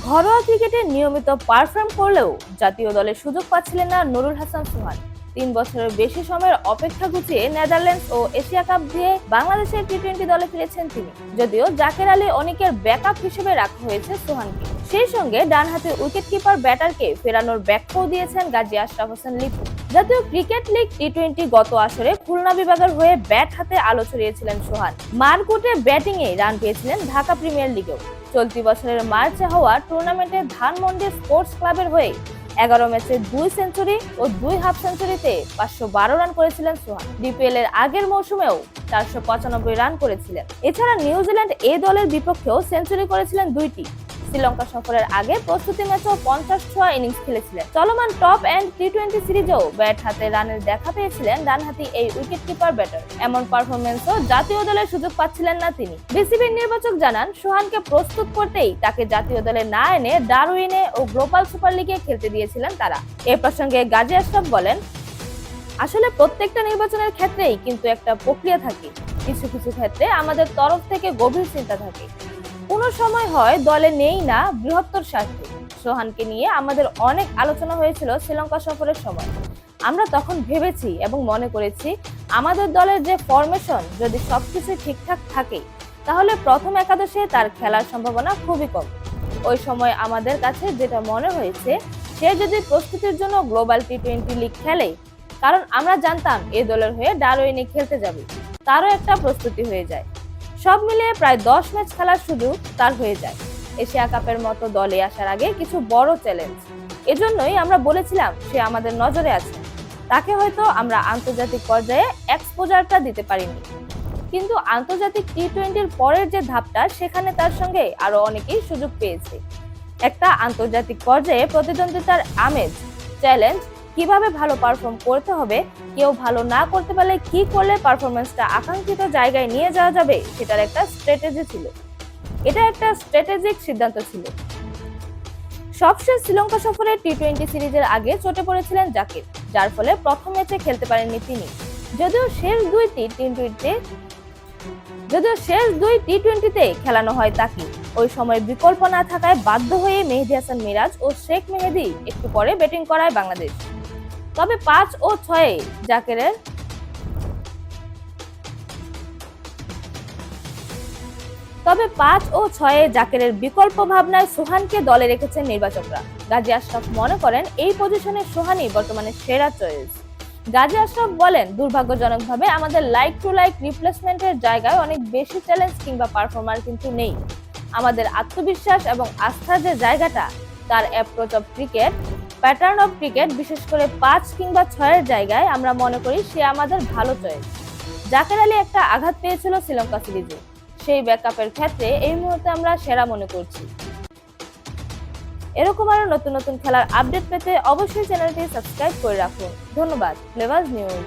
ঘরোয়া ক্রিকেটে নিয়মিত পারফর্ম করলেও জাতীয় দলে সুযোগ পাচ্ছিলেন না নুরুল হাসান সোহান। 3 বছরের বেশি সময়ের অপেক্ষা ঘুচিয়ে নেদারল্যান্ডস ও এশিয়া কাপ দিয়ে বাংলাদেশের টি-20 দলে ফিরেছেন তিনি। যদিও জাকের আলী অনিকের ব্যাকআপ হিসেবে রাখা হয়েছে সোহানকে। সেই সঙ্গে ডানহাতি উইকেটকিপার ব্যাটারকে ফেরানোর ব্যাখ্যাও দিয়েছেন গাজী আশরাফ হোসেন লিপু। জাতীয় ক্রিকেট লিগ টি-20 গত আসরে খুলনা বিভাগের হয়ে ব্যাট হাতে আলো ছড়িয়েছিলেন সোহান। মারকুটে ব্যাটিংয়ে রান পেয়েছিলেন ঢাকা প্রিমিয়ার লিগেও। চলতি বছরের মার্চে হওয়া টুর্নামেন্টে ধানমন্ডি স্পোর্টস ক্লাবের হয়ে 11 ম্যাচে 2 সেঞ্চুরি ও 2 হাফ সেঞ্চুরিতে 512 রান করেছিলেন সোহান। ডিপিএল এর আগের মৌসুমেও 495 রান করেছিলেন। এছাড়া নিউজিল্যান্ড এ দলের বিপক্ষেও সেঞ্চুরি করেছিলেন 2টি। শ্রীলঙ্কা সফরের আগে প্রস্তুতি ম্যাচেও 50 ছোঁয়া ইনিংস খেলেছিলেন। চলমান টপ এন্ড টি-20 সিরিজেও ব্যাট হাতে রানের দেখা পেয়েছিলেন ডানহাতি এই উইকেটকিপার ব্যাটার। এমন পারফরম্যান্সও জাতীয় দলের সুযোগ পাচ্ছিলেন না তিনি। বিসিবির নির্বাচক জানান, সোহানকে প্রস্তুত করতেই তাকে জাতীয় দলে না এনে ডারউইনে ও গ্লোবাল সুপার লিগে খেলতে দিয়েছিলেন তারা। এ প্রসঙ্গে গাজী আশরাফ বলেন, আসলে প্রত্যেকটা নির্বাচনের ক্ষেত্রেই কিন্তু একটা প্রক্রিয়া থাকে। কিছু কিছু ক্ষেত্রে আমাদের তরফ থেকে গভীর চিন্তা থাকে। কোনো সময় হয় দলে নেই না বৃহত্তর স্বার্থে। সোহানকে নিয়ে আমাদের অনেক আলোচনা হয়েছিল শ্রীলঙ্কা সফরের সময়। আমরা তখন ভেবেছি এবং মনে করেছি আমাদের দলের যে ফরমেশন যদি সবকিছু ঠিকঠাক থাকে তাহলে প্রথম একাদশে তার খেলার সম্ভাবনা খুবই কম। ওই সময় আমাদের কাছে যেটা মনে হয়েছে, সে যদি প্রস্তুতির জন্য গ্লোবাল টি-20 লিগ খেলে, কারণ আমরা জানতাম এ দলের হয়ে ডারউইনে খেলতে যাবে, তারও একটা প্রস্তুতি হয়ে যায়। সব মিলিয়ে প্রায় 10 ম্যাচ খেলার সুযোগ তার হয়ে যায়। এশিয়া কাপের মতো দলে আসার আগে কিছু বড় চ্যালেঞ্জ। এজন্যই আমরা বলেছিলাম সে আমাদের নজরে আছে। তাকে হয়তো আমরা আন্তর্জাতিক পর্যায়ে এক্সপোজারটা দিতে পারিনি, কিন্তু আন্তর্জাতিক টি-20-র পরের যে ধাপটা, সেখানে তার সঙ্গে আরো অনেকেই সুযোগ পেয়েছে। একটা আন্তর্জাতিক পর্যায়ে প্রতিদ্বন্দ্বিতার আমেজ, চ্যালেঞ্জ, কিভাবে ভালো পারফর্ম করতে হবে, কেউ ভালো না করতে পারলে কি করলে পারফরমেন্সটা আকাঙ্ক্ষিত জায়গায় নিয়ে যাওয়া যাবে, সেটার একটা স্ট্র্যাটেজি ছিল। এটা একটা স্ট্র্যাটেজিক সিদ্ধান্ত ছিল। সবশেষ শ্রীলঙ্কা সফরে টি-20 সিরিজের আগে চোটে পড়েছিলেন জাকির, যার ফলে প্রথম ম্যাচে খেলতে পারেননি তিনি। যদিও শেষ দুই টি-20-তে খেলানো হয় তাকে। ওই সময় বিকল্প না থাকায় বাধ্য হয়ে মেহেদী হাসান মিরাজ ও শেখ মেহেদী একটু পরে ব্যাটিং করায় বাংলাদেশ। তবে 5 ও 6-এ জাকেরের বিকল্প ভাবনায় সোহানকে দলে রেখেছেন নির্বাচকরা। গাজী আশরাফ মনে করেন এই পজিশনে সোহানই বর্তমানে সেরা চয়েস। গাজী আশরাফ বলেন, দুর্ভাগ্যজনকভাবে আমাদের লাইক টু লাইক রিপ্লেসমেন্টের জায়গায় অনেক বেশি চ্যালেঞ্জ কিংবা পারফর্মার কিন্তু নেই। আমাদের আত্মবিশ্বাস এবং আস্থার যে জায়গাটা, তার approach of cricket, pattern of cricket, বিশেষ করে 5 কিংবা 6-এর জায়গায় আমরা মনে করি সে আমাদের ভালো চয়েস। জাকের আলী একটা আঘাত পেয়েছিল শ্রীলঙ্কা সিরিজে, সেই ব্যাকআপের ক্ষেত্রে এই মুহূর্তে আমরা সেরা মনে করছি। এরকম আরো নতুন নতুন খেলার আপডেট পেতে অবশ্যই চ্যানেলটি সাবস্ক্রাইব করে রাখুন। ধন্যবাদ। Flavours news.